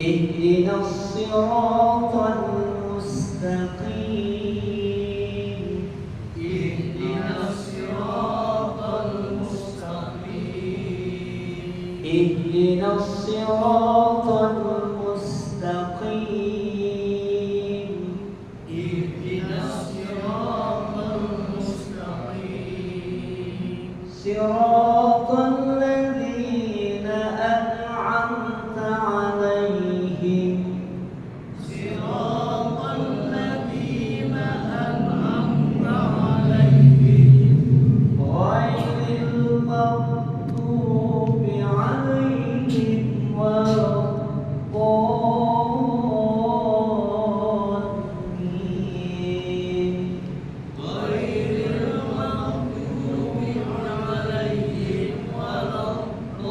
اهدنا الصراط المستقيم اهدنا الصراط المستقيم اهدنا الصراط المستقيم اهدنا الصراط المستقيم صراط الذين أنعمت عليهم صراط الذين أنعمت عليهم غير المغضوب عليهم ولا الضالين غير المغضوب عليهم ولا الضالين.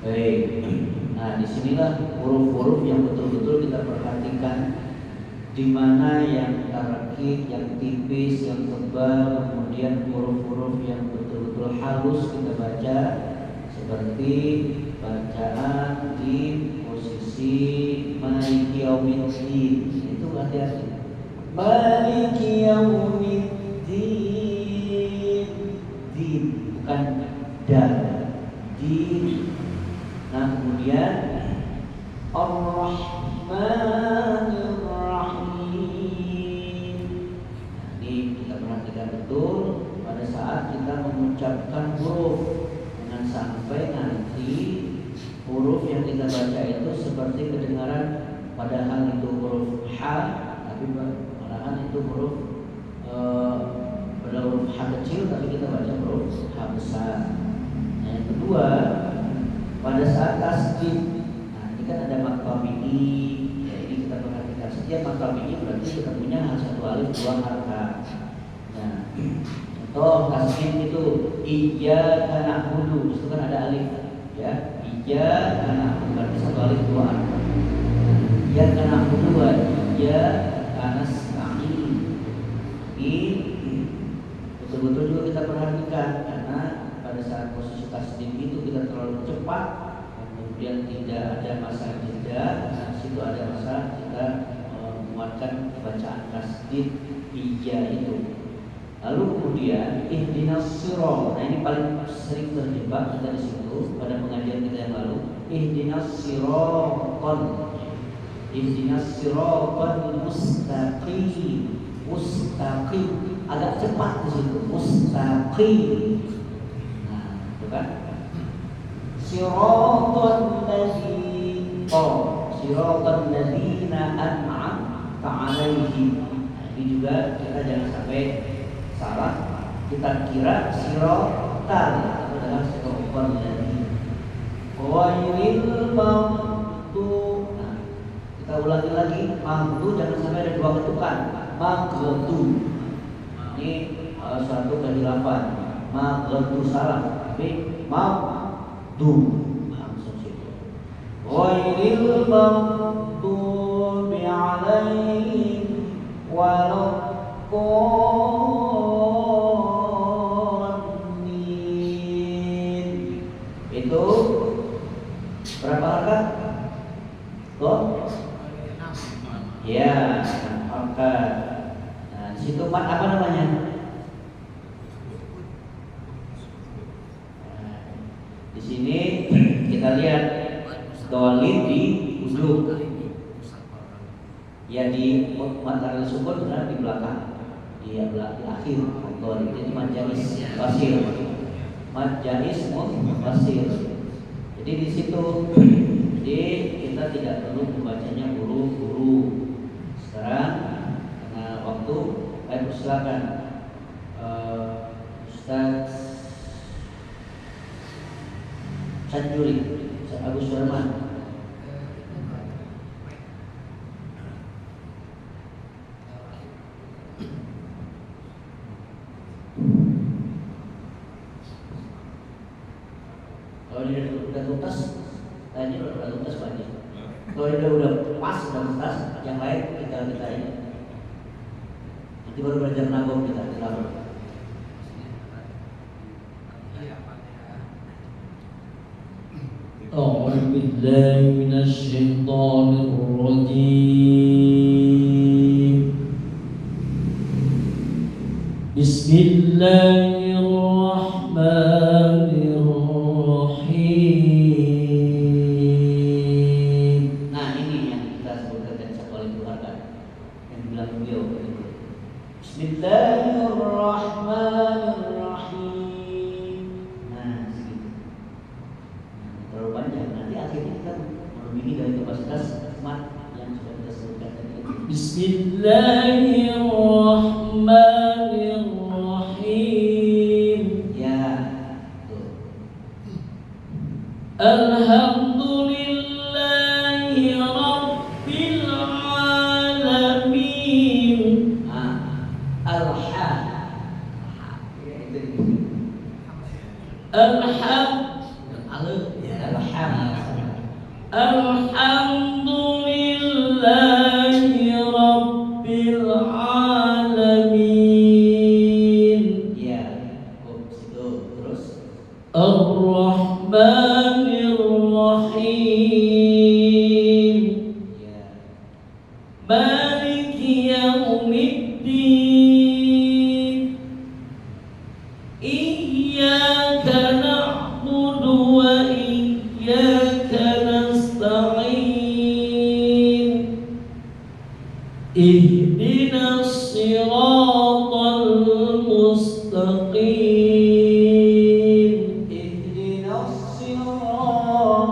Baik, nah disinilah huruf-huruf yang betul-betul kita perhatikan, di mana yang tarakik, yang tipis, yang tebal, kemudian huruf-huruf yang betul-betul halus kita baca, seperti bacaan di posisi Maliki Yaumiddin. Itu hati-hati. Maliki Yaumiddin, din bukan dal, din. Nah kemudian Ar-Rahmanir Rahim. Ini kita perhatikan betul pada saat kita mengucapkan huruf, dengan sampai nanti huruf yang kita baca itu seperti kedengaran padahal itu huruf H, tapi malahan itu huruf pada huruf H kecil, tapi kita baca huruf H besar. Nah, yang kedua, pada saat tasdid, nah ini kan ada mad tabi'i, ya ini kita perhatikan. Setiap mad tabi'i berarti kita punya satu alif dua harakat. Nah, contoh tasdid itu iyyaka na'budu, itu kan ada alif, ya. Iyyaka na'budu berarti satu alif dua harakat. Iyyaka na'budu wa iyyaka nasta'in. Ini betul-betul juga kita perhatikan, karena pada saat posisi tasdid itu kita terlalu cepat, kemudian tidak ada masa jeda. Nah, situ ada masa kita menguatkan bacaan tasdid iya itu. Lalu kemudian ihdinas sirot. Nah ini paling sering terjebak kita di situ pada pengajian kita yang lalu. Ihdinas sirotol, ihdinas sirotol mustaqim, mustaqim agak cepat di situ, mustaqim. Bukan? Siratal ladzina an'amta 'alaihim. Ini juga kita jangan sampai salah. Kita kira siratal itu adalah siratal ladzina ghairil maghdub. Nah, kita ulangi lagi, maghdub jangan sampai ada dua ketukan. Maghdub. Ini suatu kehilafan. Maghdub salah. Maghdub langsung situ. Ghairil maghdubi 'alaihim waladdallin. Itu berapa harakat? Kok? Ya, harakat. Nah, di situ mat apa namanya? Di sini kita lihat dolid di ujung, ya di mata sukun benar di belakang, di akhir dolid. Jadi majalis wasir, majalis wasir. Jadi di situ, jadi kita tidak perlu membacanya buru-buru. Sekarang karena waktu, silakan Ustaz Sanjuri, Agus Firman. Kalau dia udah tuntas, tadi udah tuntas Pak Haji. Kalau dia udah pas, udah tuntas, yang lain kita ini. Nanti baru belajar nagom kita di dalam. أعوذ بالله من الشيطان الرجيم. بسم الله الرحمن الرحيم. Nah ini yang kita sebutkan tadi satu kali keluar kan, yang bilang beliau. Bismillahirrahmanirrahim. Nah segitu. Terlalu panjang, nanti akhirnya kita melebihi dari kapasitas mat yang sudah kita sebutkan tadi. Bismillahirrahmanirrahim. Ya, tuh. Alhamdulillahi Rabbil Alamin. Al-ha. Ya, itu. Alhamdulillahi Rabbil Alamin. Ya, situ terus. Ar-Rahmanir Rahim. Ya. Maliki Yaumiddin. Iyyaka na'budu wa iyyaka nasta'in. Ihdinas siratal mustaqim. Ihdinas sirat.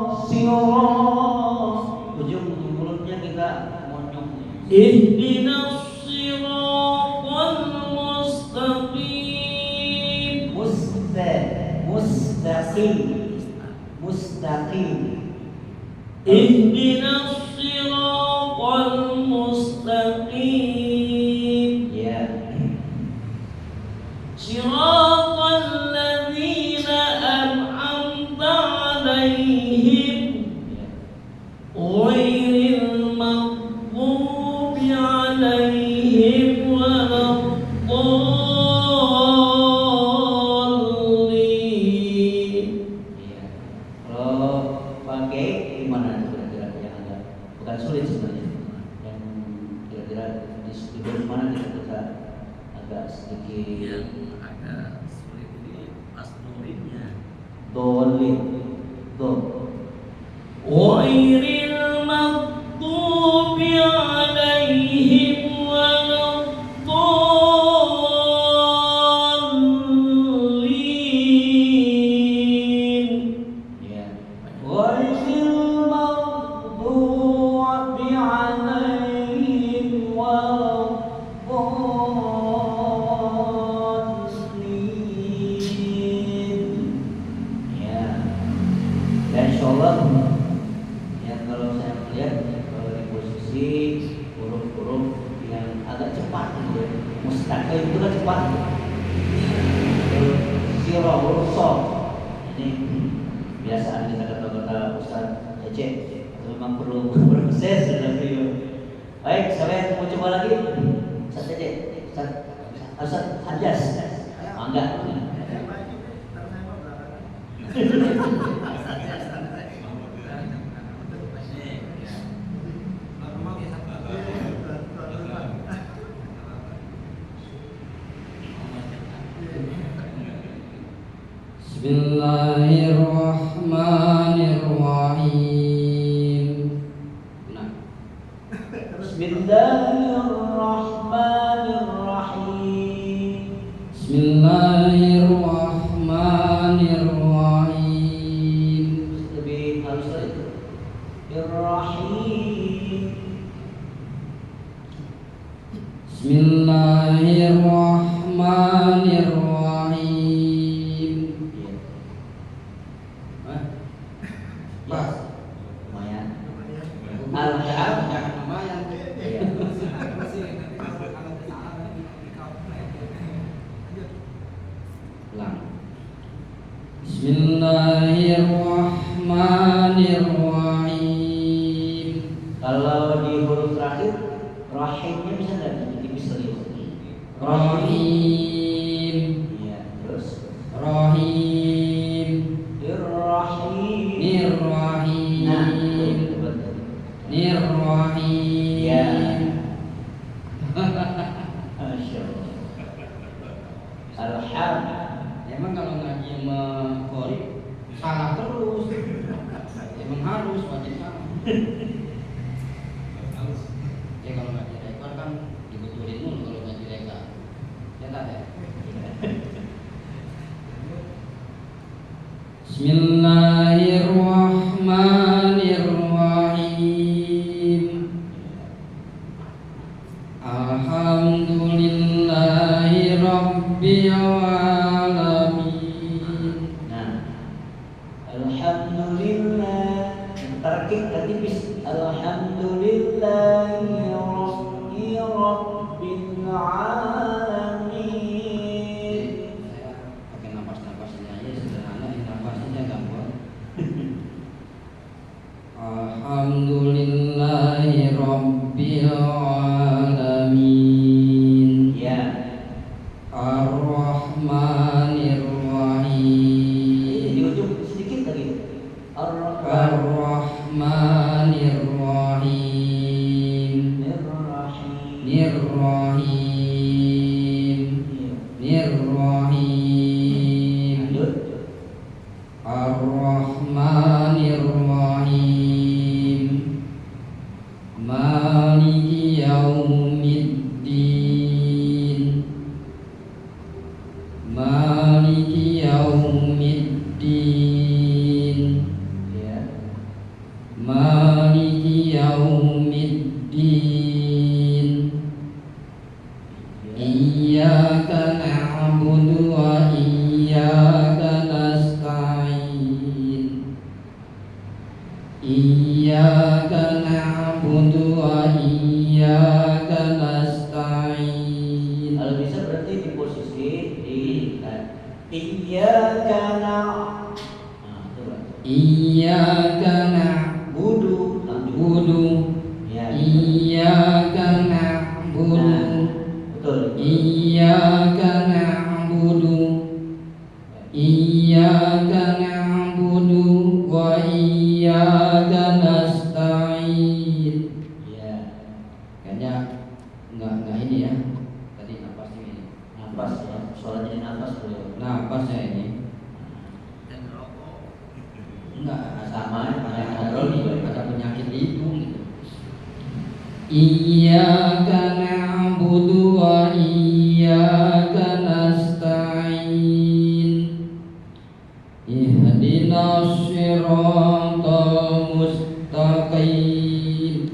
Ujung mulutnya kita monyong. Ihdinas siratal mustaqim. Mustaqim. Ihdinas siratal mustaqim. Ya. Siratal ladzina an'amta 'alaihim ghairil maghdubi 'alaihim waladdallin. Iya. Kalau pakai gimana kira-kira yang agak bukan sulit sebenarnya, yang kira-kira di mana kita bisa agak sedikit Yang agak sulit ini pas nulisnya. dolim, Ghairil maghdubi 'alaihim waladdallin. ya. Ghairil maghdubi 'alaihim waladdallin. Ya. Dan insyaallah ya kalau saya melihat kalau di posisi huruf-huruf yang agak cepat gitu ya. Mustaqim itu kan cepat. Sirah huruf sof. Ini biasaan kita kata-kata Ustaz Ece. Memang perlu proses dalam video. Baik, saya mau coba lagi. Ustaz Ece, Ustaz Hajas. Enggak. Bismillahirrahmanirrahim. Nah. Bismillahirrahmanirrahim. Bismillahirrahmanirrahim. Lebih halus lagi. Irrahim. Bismillahirrahmanirrahim. Pas. Lumayan. Alhamdulillah. Ulang. Bismillahirrahmanirrahim. Kalau di huruf terakhir rahimnya bisa nggak ditipis lagi? Rahim. Iya, terus Rahim. Irrahim. Irrahim. Ya kalau nggak direkor kan dibetulin dulu kalau nggak direkam. Ya tak ya? Bismillahirrahmanirrahim. Alhamdulillahi rabbil alamin. Nah, alhamdulillah. Tarakik tipis. Alhamdulillahi rabbil alamin. Saya pakai napas-napasnya aja sederhana, ini napasnya gampang. Alhamdulillahi rabbil alamin. Ya. Ar-Rahmanir-Rahim. Di ujung sedikit lagi. Ar-Rahmanir-Rahim. Nir-Rahim. Nir-Rahim. Lanjut. Ar-Rahmanir-Rahim. Maliki yaumiddin. Maliki yaumiddin. Ya. Maliki yaumiddin. Iyyaka na'budu wa iyyaka nasta'in. Iyyaka na'budu wa iyyaka nasta'in. Kalau bisa berarti di posisi di iyyaka na'budu. Nah, coba. Iyyaka na'budu. Ya. Iyyaka na'budu. Nah, betul. Iyyaka na'budu. Iyyaka na'budu wa iyyaka nasta'in. Ya. Kayaknya enggak ini ya. Tadi napasnya ini. Nafas ya. Suara jadi nafas beliau. Napasnya ini. Dan rokok. Enggak Sama, ada penyakit di hidung gitu. Iyyaka na'budu wa iyyaka nasta'in. Ihdinas siratal mustaqim.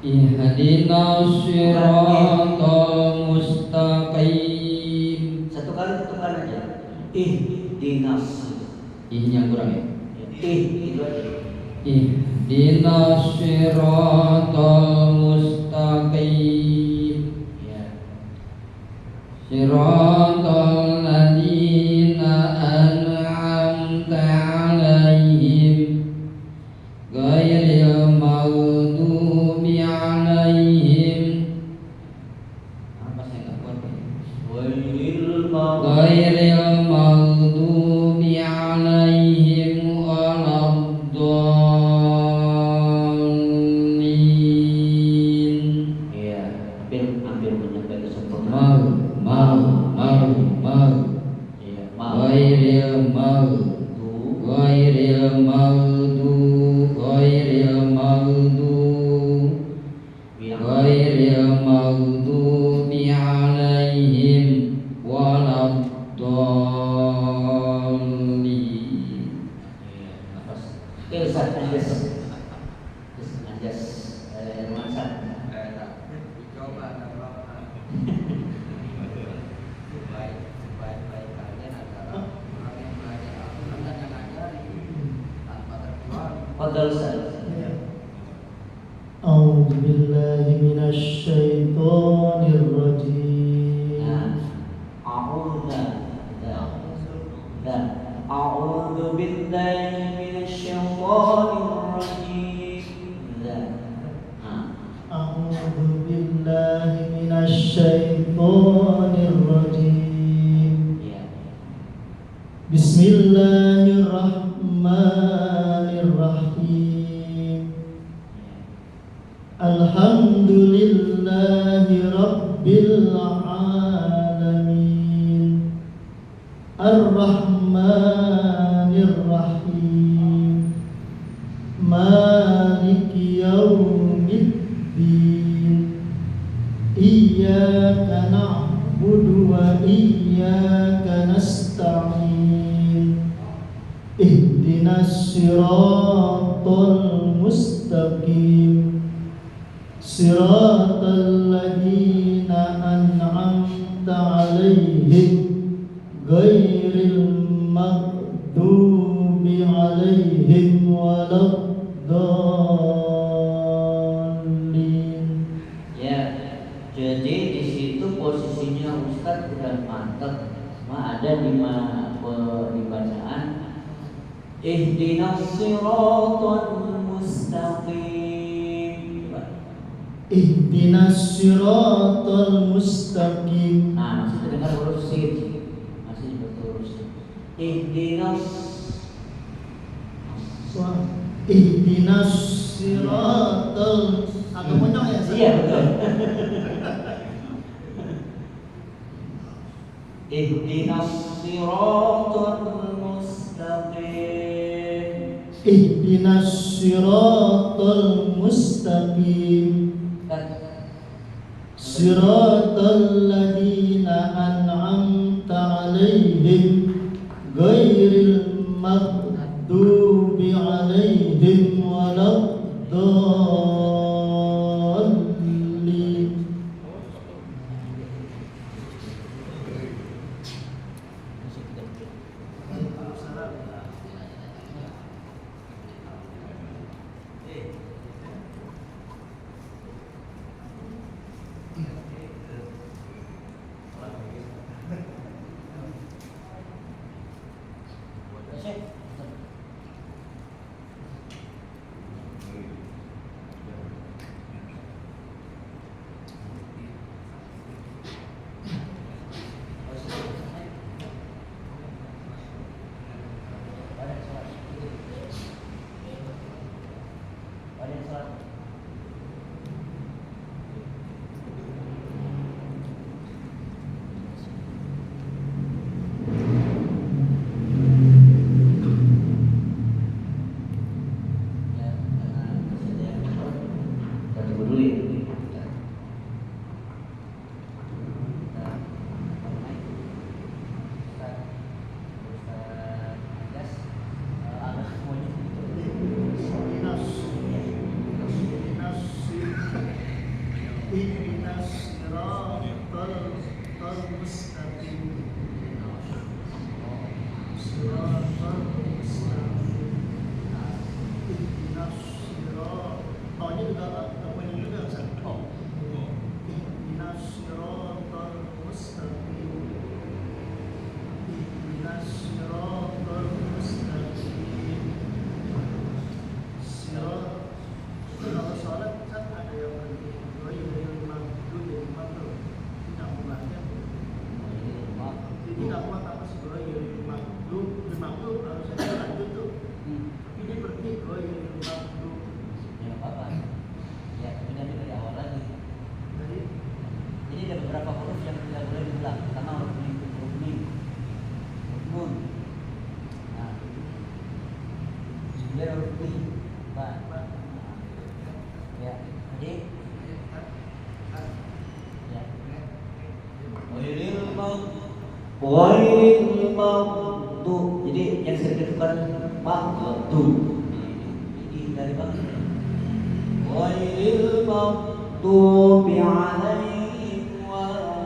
Ihdinas siratal mustaqim. Satu kali tukar aja. Dinas. Ihnya kurang ya. Itu aja. Ihdinas siratal mustaqim. Ya. Siratal ladzina an'amta 'alaihim ghairil maghdubi 'alaihim. Apa saya enggak kuat ya? Ghairil maghdubi 'alaihim waladdallin. Iya, hampir mencapai Mau kesempurnaan. Iya, ghairil maghdubi ghairil maghdubi 'alaihim waladdallin. Iya, nafas. Ustaz Anjas. Anjas Hermansyah. Coba baik kalian adalah orang yang belajar Al-Quran dan yang ngajari tanpa terkecuali. Fadhal Ustaz. أعوذ بالله من الشيطان الرجيم أعوذ بالله من الشيطان الرجيم. أعوذ بالله من الشيطان الرجيم بسم الله الرحمن الرحيم الحمد لله Rabbil Alamin Ar-Rahmanir Rahim Maliki Yaumiddin Iyyaka na'budu wa iyyaka nasta'in Ihdinas siratal mustaqim Siratal ladzina an'amta 'alaihim ghairil maghdubi 'alaihim waladdallin. Ya, jadi di situ posisinya Ustadz udah mantap, cuma ada di bacaan Ihdinas siratal mustaqim. Ihdinas siratal mustaqim. Nah, masih terdengar huruf sin, masih betul huruf sin. Ihdinas siratal agak monyong ya. Iya betul. Ihdinas siratal mustaqim. Ihdinas siratal mustaqim. Siratal ladzina an'amta 'alaihim ghairil maghdubi 'alaihim waladdallin. Ghairil maghdubi. Jadi yang sering ditekan maghdubi. Ini dari bawah. Ghairil maghdubi 'alaihim waladdallin.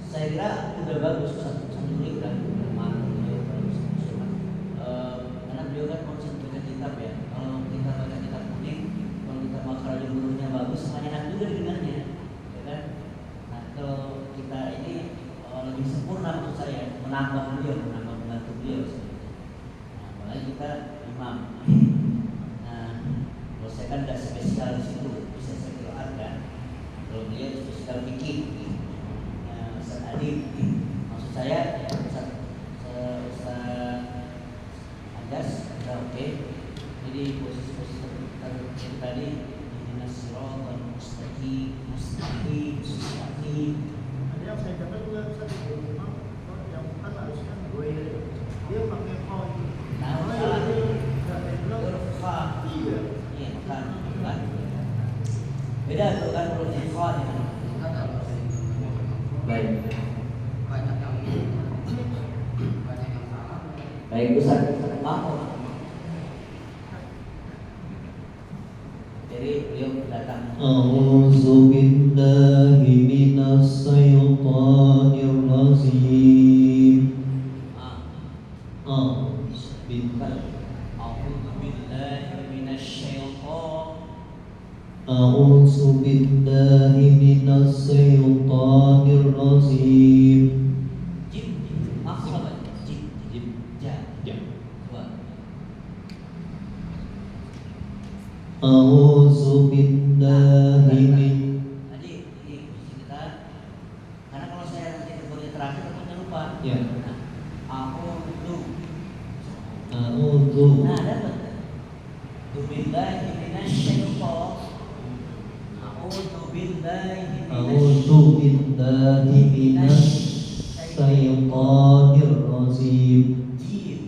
Saya kira udah bagus satu ini udah mantap ya, bagus. Karena beliau kan konsep baca kitab ya. Kalau kita baca kitab kuning, kalau kita makhraj hurufnya bagus, semuanya enak juga didengarnya. Kalau kita ini lebih sempurna menurut saya, menambah membantu beliau. Nah, apalagi kita imam. Nah, kalau saya kan tidak spesial di situ, bisa saya keluarkan. Kalau beliau spesial fikih, Ustaz Adib. Maksud saya, Ustaz Agas, oke. Jadi posisi tadi siratal mustaqim. Ada yang saya kata juga Ustaz, memang kalau yang bukan harusnya gue dia pakai kau itu. Nah, Nah, salah. itu saya bilang Huruf fa. iya. Iya, kan. Beda tuh kan huruf fa itu. Kan kalau Baik. banyak yang salah. Baik, Ustaz. Maaf. Jadi beliau datang. A'udzu billahi minas syaitonir rajim. A'udzu billahi minas syaitonir rajim. Jim, maksud apa? Jim, ja. Dua. A'udzu billahi min Tadi ini kita, karena kalau saya nanti kemudian terakhir takutnya lupa. Ya. Nah, a'udzu. A'udzu Nah, dapat. Billahi minasyaitonir. A'udzu billahi A'udzu billahi minas syaitonir rajim. Jim.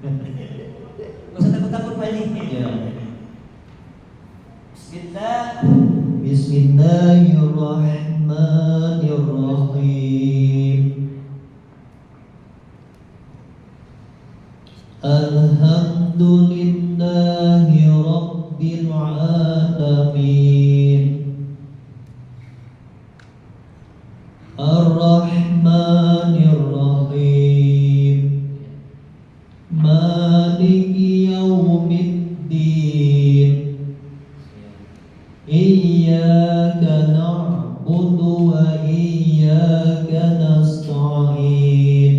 Gak usah takut-takut Pak ini. Ya. Bismillah. Bismillahirrahmanirrahim. Alhamdulillahi rabbil alamin. Ar-Rahmanir Rahim. Maliki yaumiddin. Iyyaka na'budu wa iyyaka nasta'in.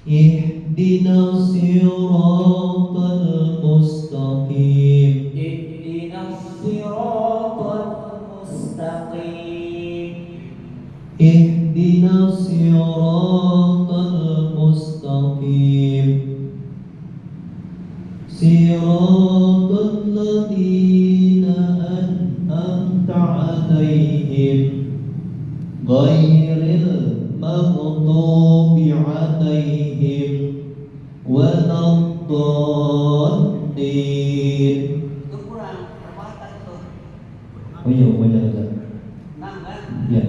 Ihdinas siratal mustaqim. Ihdinas siratal mustaqim. Ihdinas siratal mustaqim. Siratal ladzina an'amta 'alaihim ghairil maghdubi 'alaihim waladdallin. Itu kurang perbuatan itu. Oh iya, banyak Ustaz. 6 kan? Ya.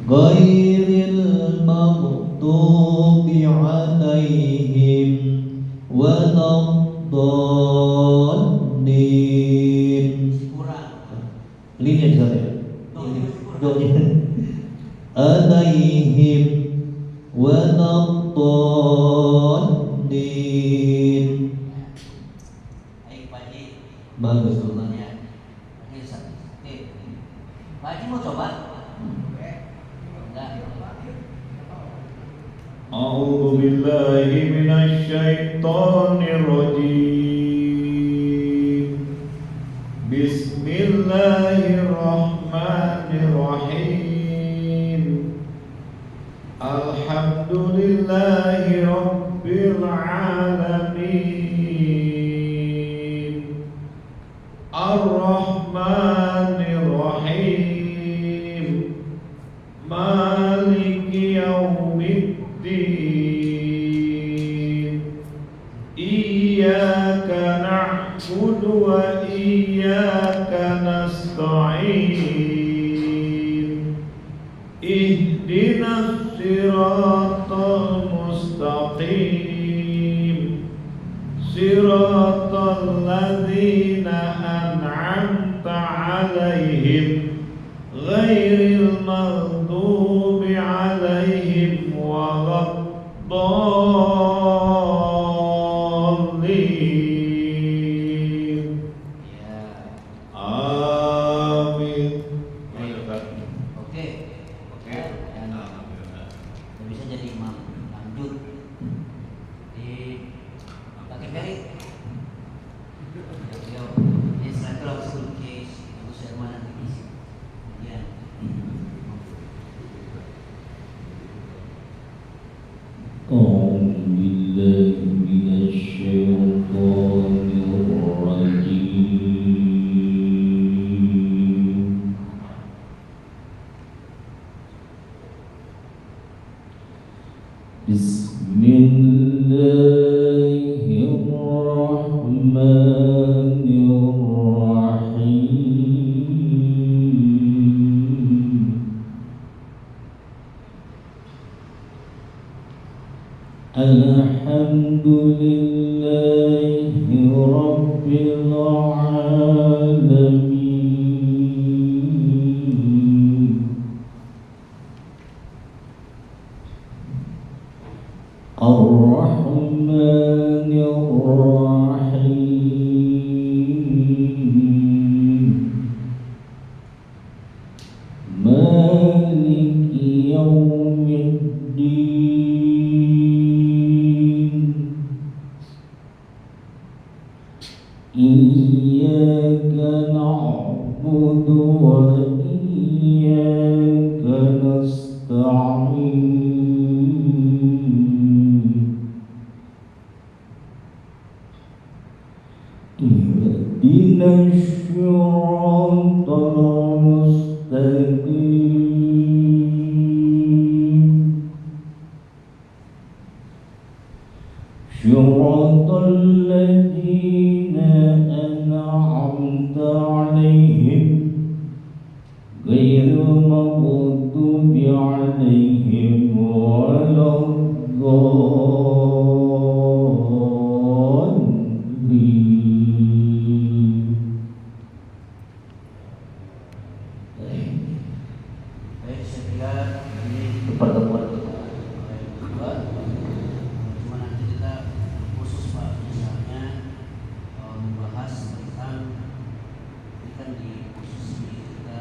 Ghairil maghdubi 'alaihim waladdallin. Kurang. Linya di sana ya. Doanya. Alaihim waladdallin. Baik Pak Haji. Bagus. Soalnya. Oke, Ustaz. Oke. Pak Haji mau coba? Enggak. أعوذ بالله من الشيطان الرجيم. بسم الله الرحمن الرحيم. الحمد لله رب العالمين. الرحمن الرحيم. مالك يوم الدين. إياك نعبد وإياك نستعين. اهدنا الصراط المستقيم. صراط الذين أنعمت عليهم غير المغضوب عليهم ولا الضالين. Ya. Amin. Oke. Oke. Dan Alhamdulillah. bisa jadi imam lanjut di pakai Ferry. Beliau ini setelah itu langsung ke Abu Sherman nanti kemudian Alhamdulillahi Rabbil Alamin. Ar-Rahmanir Rahim. Maliki Yawmiddin. Iyyaka na'budu wa iyyaka nasta'in. Ihdinas siratal mustaqim. Siratal ladzina an'amta 'alaihim ghairil maghdubi 'alaihim waladdallin. Baik, saya kira ini pertemuan kita yang kedua. Cuma nanti kita khusus Pak, misalnya membahas tentang ini kan di khusus kita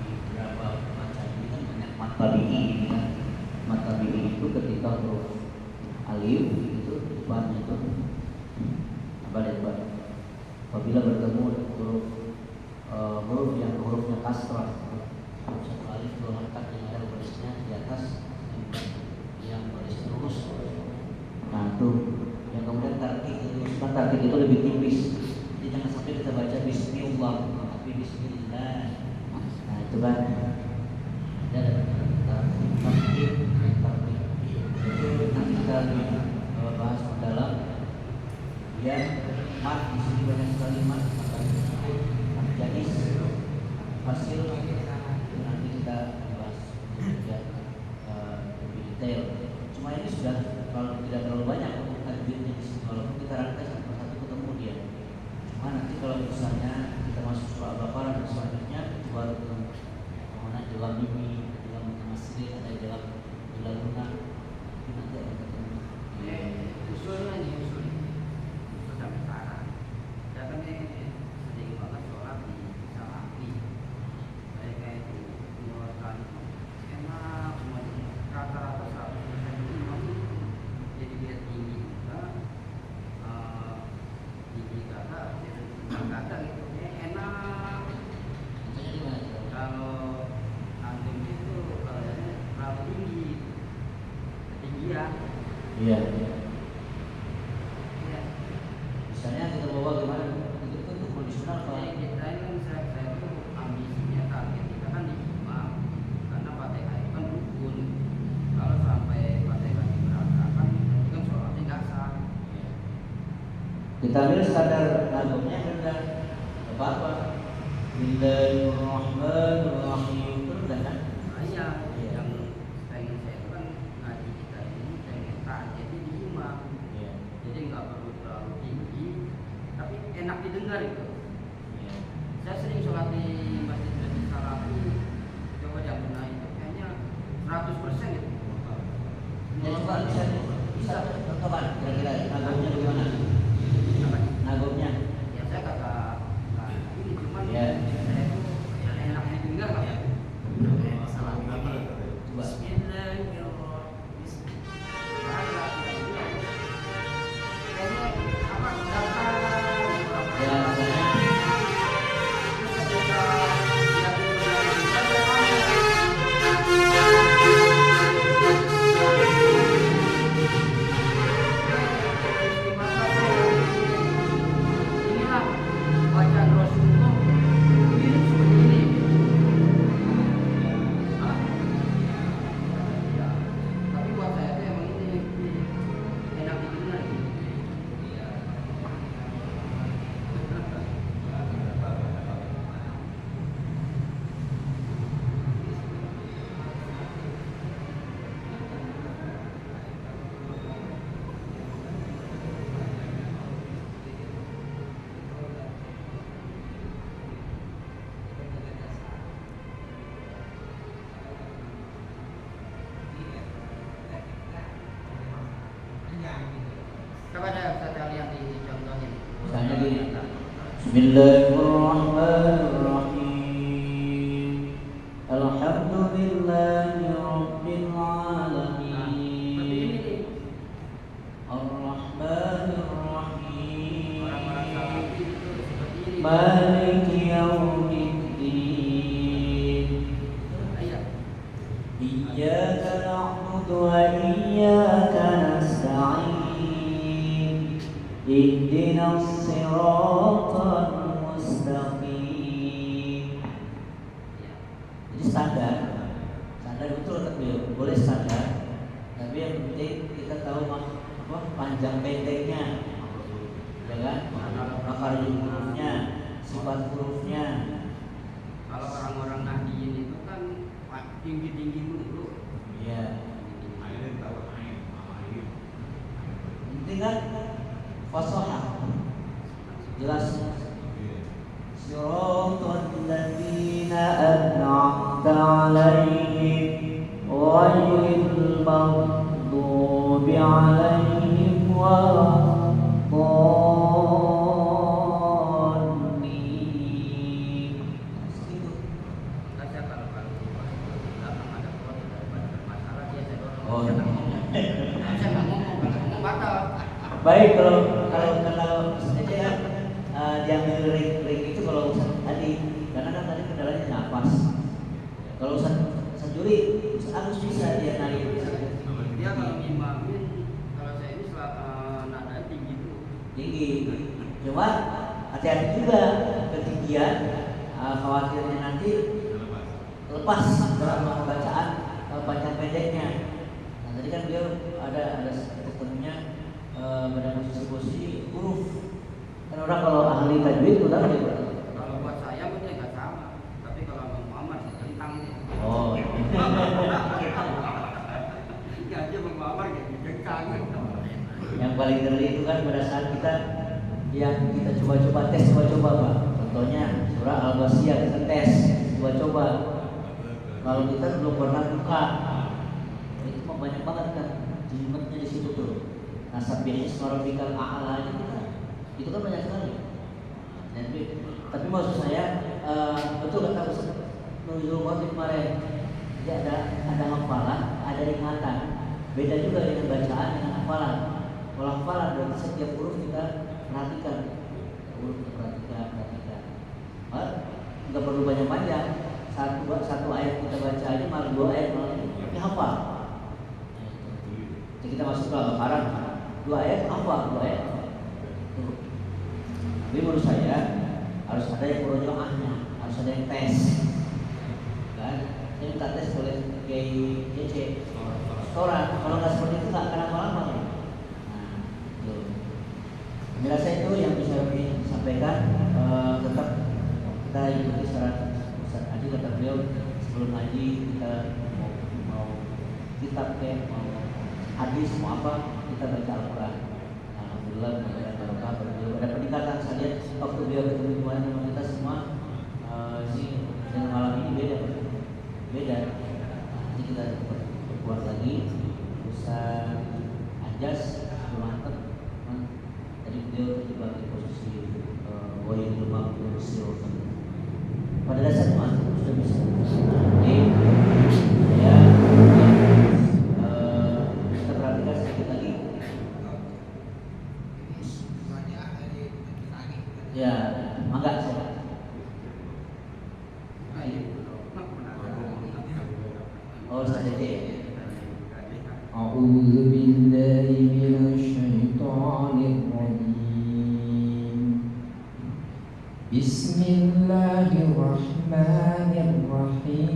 di beberapa baca ini kan banyak mat tabi'i ini kan. Mat tabi'i itu ketika huruf alif itu depannya itu apa depan apabila bertemu huruf yang hurufnya kasrah, huruf satu alif dua harokat yang ada barisnya di atas yang baris lurus. Nah itu yang kemudian tarkik itu lebih tipis. Jadi jangan sampai kita baca Bismillah tapi Bismillah. Nah itu kan ada tarkik. Itu nanti kita bahas mendalam. Ya, mat di sini banyak sekali mat. Jadi hasil nanti kita bahas lebih detail. Cuma ini sudah kalau tidak terlalu banyak untuk tajwidnya di sini, walaupun kita rangkai satu persatu ketemu dia. Cuma nanti kalau misalnya kita masuk surah Al-Baqarah dan selanjutnya itu baru mana dalam mimi, dalam masjid, ada dalam lunak, nanti akan ketemu. Usul sampai sekarang. Saya kan sering banget sholat di Salafi. Saya kayak itu mengeluarkan enak semuanya. Rata-rata 100% imam jadi biar tinggi juga, tinggi kata, kata gitu. Enak. Kalau antum itu kayaknya terlalu tinggi, ketinggian. Iya. Ya. Misalnya kita bawa gimana? Itu kan untuk kondisional Pak. Kita ini kan saya itu ambisinya target kita kan di imam, karena Fatihah itu kan rukun. Kalau sampai Fatihah diberantakan, itu kan sholatnya nggak sah. Kita ambil standar nagomnya rendah, apa? Bismillahirrahmanirrahim itu rendah kan? Iya, yang pengen saya itu kan ngaji kita ini pengen targetnya di imam, Iya. jadi nggak perlu terlalu tinggi, tapi enak didengar itu. Iya. Saya sering sholat di masjid Salafi, coba yang pernah itu kayaknya 100% gitu. Ya coba bisa contohkan kira-kira nagomnya bagaimana? Apa? Nagomnya. Ya saya kagak ini cuman Ya. saya itu enak didengar lah ya. Coba. Ya, Bismillahirrahmanirrahim. Coba deh Ustaz Ali yang dicontohin. Misalnya gini. Bismillahirrahmanirrahim. Alhamdulillahi rabbil alamin. Seperti ini nih. Ar-Rahmanir-Rahim. Orang-orang salafi itu seperti ini. Maliki yaumiddin. Iya. Iyyaka na'budu wa iyyaka nasta'in. Ihdinas siratal mustaqim. Jadi standar betul kata beliau, boleh standar, tapi yang penting kita tahu panjang pendeknya, ya kan? Makhraj hurufnya, sifat hurufnya. Kalau orang-orang nahdiyin itu kan tinggi-tinggi dulu. Iya. Penting kan fasahah, jelas. Siratal ladzina an'amta 'alaihim ghairil maghdubi 'alaihim waladdallin. Baca kalau belakang ada foto daripada bermasalah dia saya dorong. Oh. Saya nggak ngomong batal. Baik, kalau saja ya diambil ring itu kalau usaha tadi, karena kan tadi kendalanya nafas. Kalau usaha juri harus bisa dia naik. Dia kalau ngimamin, kalau saya ini nadanya tinggi tuh. Tinggi. Cuma hati-hati juga ketinggian, khawatirnya nanti lepas dalam pembacaan panjang pendeknya. Nah, tadi kan beliau ada sepenuhnya pada posisi huruf. Kan orang kalau ahli tajwid udah dia berarti. Kalau buat saya mungkin nggak sama, tapi kalau Bang Muhammad tentang ini. Oh. Ya aja Bang Muhammad kayak jengkang. Yang paling ngeri itu kan pada saat kita coba-coba tes coba-coba Pak. Contohnya surah Al-Ghasyiyah kita tes coba-coba. Kalau kita belum pernah buka, itu mah banyak banget kan jelimetnya di situ tuh. Nasabihnya Ismarabikal A'la itu kan banyak sekali. Tapi maksud saya betul kata Ustaz Nurul Khotib kemarin. Jadi ada hafalan, ada ingatan. Beda juga dengan bacaan dengan hafalan. Kalau hafalan berarti setiap huruf kita perhatikan. Huruf kita perhatikan. Enggak perlu banyak-banyak. Satu ayat kita baca aja malah 2 ayat malah ini hafal. Jadi kita masuk ke Al-Baqarah 2 ayat hafal 2 ayat. Tapi menurut saya harus ada yang murojaahnya, harus ada yang tes. Kan? Ini minta tes oleh Kiai JC. Setoran. Kalau nggak seperti itu nggak akan lama-lama. Nah, itu. Penjelasan itu yang bisa kami sampaikan. Tetap kita ikuti saran Ustaz Adi kata beliau sebelum haji kita mau kitab mau hadis mau apa kita baca Al-Quran. Alhamdulillah barokah beliau ada peningkatan. Saya lihat waktu beliau ketemu kemarin sama kita semua dan malam ini beda. Nanti kita buat lagi Ustaz Anjas mantap. Tadi beliau terjebak di posisi Wahidul Maqdur Sirotun. Pada dasarnya mantap sudah bisa. Jadi ya kita perhatikan sedikit lagi. Ya, mangga saya. Oh, saja. A'udzu billahi minasy syaithanir rajim. Bismillahirrahmanirrahim.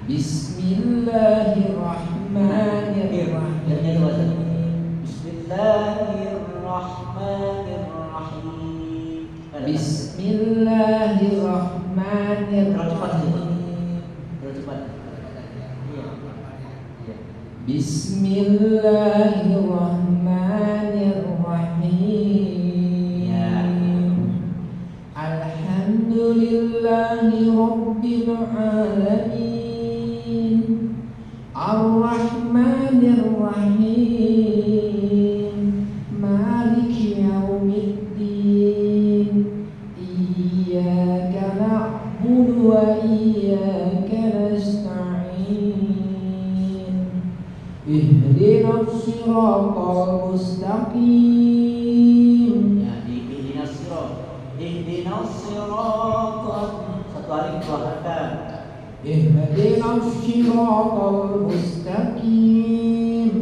Bismillahirrahmanirrahim. Bismillahirrahmanirrahim. Bismillahirrahmanirrahim. Bismillahirrahmanirrahim. Terus cepat. Iya. Bismillahirrahmanirrahim. Ya. Alhamdulillahi rabbil العالمين الرحمن الرحيم مالك يوم الدين إياك نعبد وإياك نستعين اهدنا الصراط المستقيم. Ya, ihdinas siratal, satu alif dua harga. اهدنا الصراط المستقيم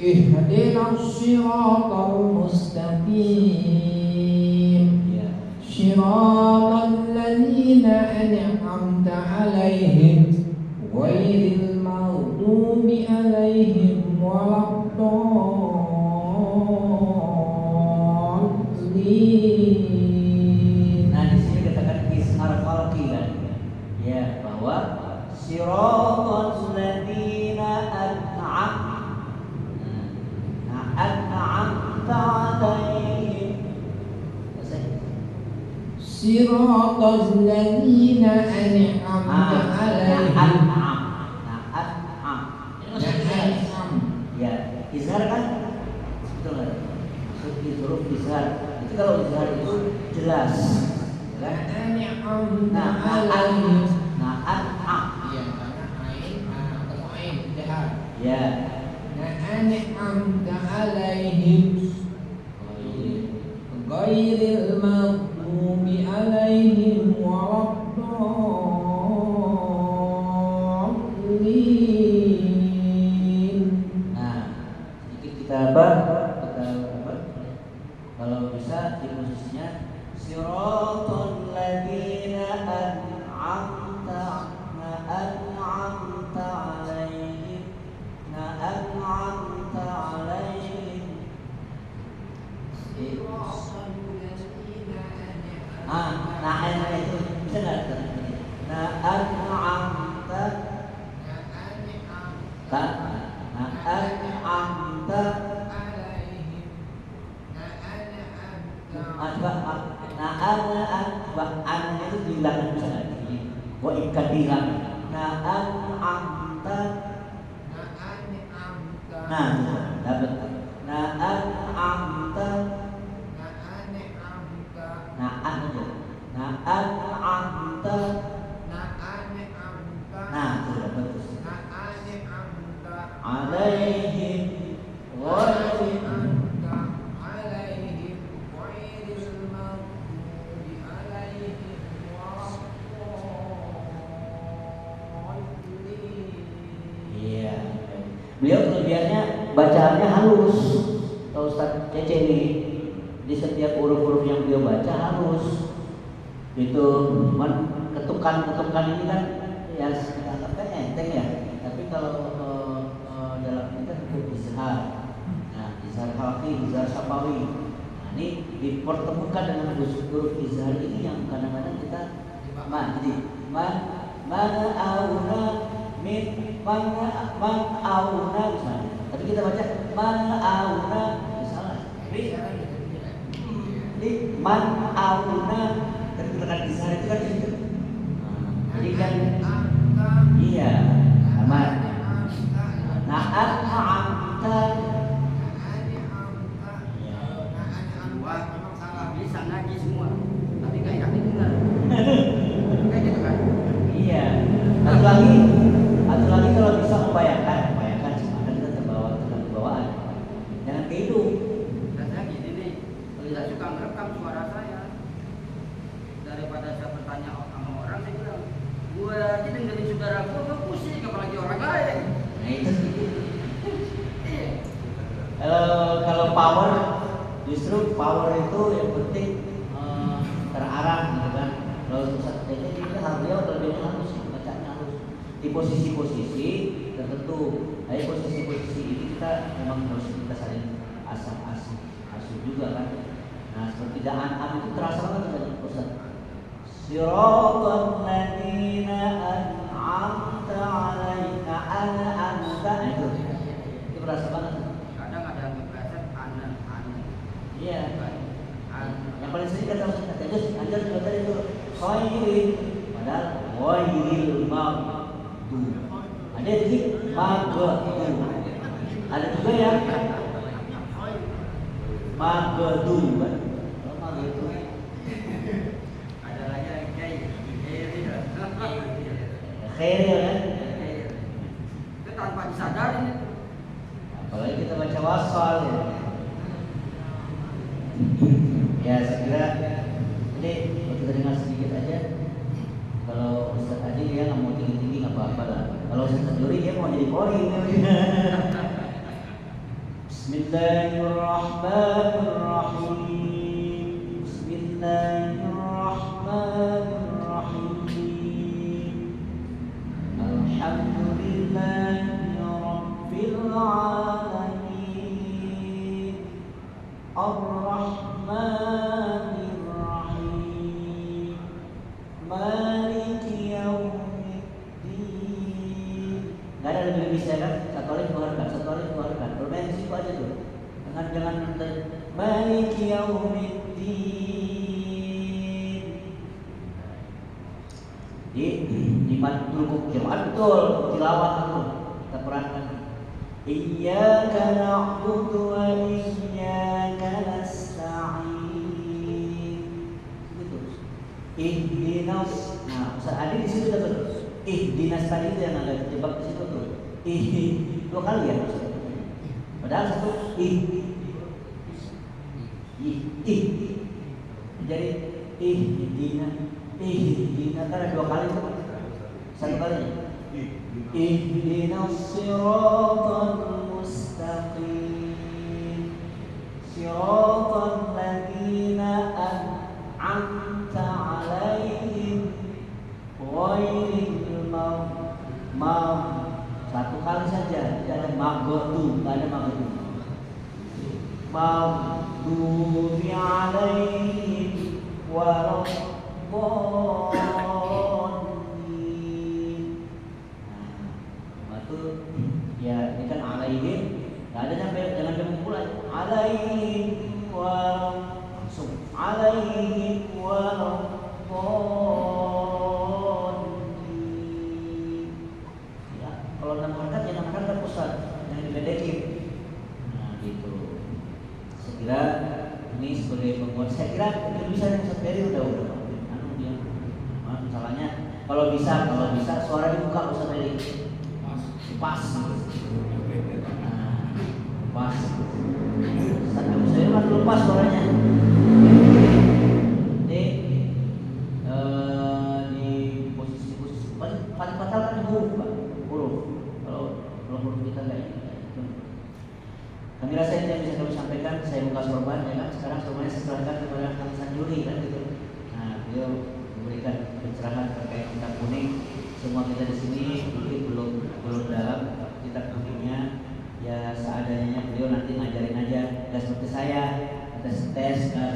اهدنا الصراط المستقيم Ya. صراط الذين أنعمت عليهم غير المغضوب عليهم ولا الضالين. Nah, di sini katakan ishar khalqi kan. Ya, bahwa siratal ladzina an'amta 'alaihim. صراط الذين أنعمت عليهم. Ya, izhar kan? Betul kan? Huruf izhar. Itu kalau izhar itu jelas. Ya kan? أنعمت Nah, عليهم. an'am. Iya, karena ain atau ain dahar. Ya. أنعمت عليهم غير المغضوب عليهم ولا الضالين. Nah, sedikit kita apa? Kalau bisa di posisinya siratal ladzina an'amta 'alaihim an'amta 'alaihim. Nah itu bisa nggak? Nah an'amta an itu bilang bisa lagi. Wa ikan bilang. Nah an'amta. Nah dapat. Nah an'amta. Nah an aja. Nah an'amta. Nah sudah bagus. Alaihim Iya. Beliau kelebihannya bacaannya halus. Kalau Ustaz Cece ini di setiap huruf-huruf yang beliau baca halus. Itu ketukan ini kan ya kita anggapkan enteng ya. Tapi kalau dalam ini kan izhar. Nah, izhar khalqi, izhar sapawi. Nah, ini dipertemukan dengan huruf izhar ini yang kadang-kadang kita jadi mana auna misalnya. Tapi kita baca mana auna misalnya. Jadi man auna kan kita kan izhar itu kan gitu. Jadi kan iya sama. Nah an'amta memang salah, bisa ngaji semua, tapi nggak enak didengar. Kayak gitu kan? iya. Satu lagi kalau bisa membayangkan semangat kita terbawaan. Jangan tidur. Dan saya gini nih, saya suka merekam suara saya. Daripada saya bertanya sama orang, saya bilang, gue aja dengerin saudara gue pusing, apalagi orang lain. Nah itu. Kalau power, justru power itu yang penting terarah gitu kan. Kalau Ustaz Cece kita harus terlebih halus, bacanya halus di posisi-posisi tertentu. Nah, posisi-posisi ini kita memang harus kita saling asuh juga kan. Nah seperti da'an itu terasa banget tadi Ustaz. Siratal ladzina an'amta 'alaihim an'amta itu berasa banget. Kadang ada yang kepleset, anak. Iya. Yang paling sering kata Ustaz Tajus, anjir tadi itu khairin. Padahal ghairil maghdubi. Ada di maghdubi. Ada juga yang maghdubi. Ada lagi yang Khairil kan? itu tanpa disadarin itu. Apalagi kita baca wasal ya saya kira ini kita dengar sedikit aja. Kalau Ustaz Adi dia nggak mau tinggi-tinggi nggak apa-apa lah. Kalau Ustaz Duri dia mau jadi kori. Bismillahirrahmanirrahim. Bismillahirrahmanirrahim. Alhamdulillahi Rabbil alamin. Ar-Rahmanir Rahim. Maliki yaumiddin. Enggak ada lebih bisa kan? Satu kali keluarkan. Bermain di situ aja tuh. Jangan nanti Maliki yaumiddin. Di rukuk Jumat betul tilawah itu kita perankan. Iyyaka na'budu wa iyyaka nasta'in. Gitu. Ihdinas. Nah, Ustaz Adi di situ betul. Ihdinas tadi itu yang ada terjebak di situ tuh. Dua kali ya. Padahal satu jadi ihdina kan ada dua kali tuh. Satu kali. Ihdinas siratal mustaqim. Siratal ladzina an'amta 'alaihim ghairil maghdubi. Satu kali saja, tidak ada maghdubi, tidak ada maghdubi. Maghdubi 'alaihim waladdallin. Nah, itu ya ini kan 'alaihim, tidak ada sampai jangan dimulai 'alaihim langsung 'alaihim waladdallin. Kalau 6 harakat ya 6 harakat pusat yang diledekin. Nah gitu. Saya kira ini sebagai pembuat, saya kira itu bisa yang seperi udah dia. Masalahnya kalau bisa suara dibuka Ustaz Peri. Pas. Nah, pas. Ustaz saya kan lepas suaranya. Di posisi paling fatal kan dibuka huruf. Kalau huruf kita enggak ini. Kami rasa itu yang bisa kami sampaikan. Saya buka sorban ya kan. Sekarang sorbannya saya serahkan kepada Kang Sanjuri kan gitu. Nah, beliau memberikan pencerahan terkait tentang kuning. Semua kita di sini mungkin belum dalam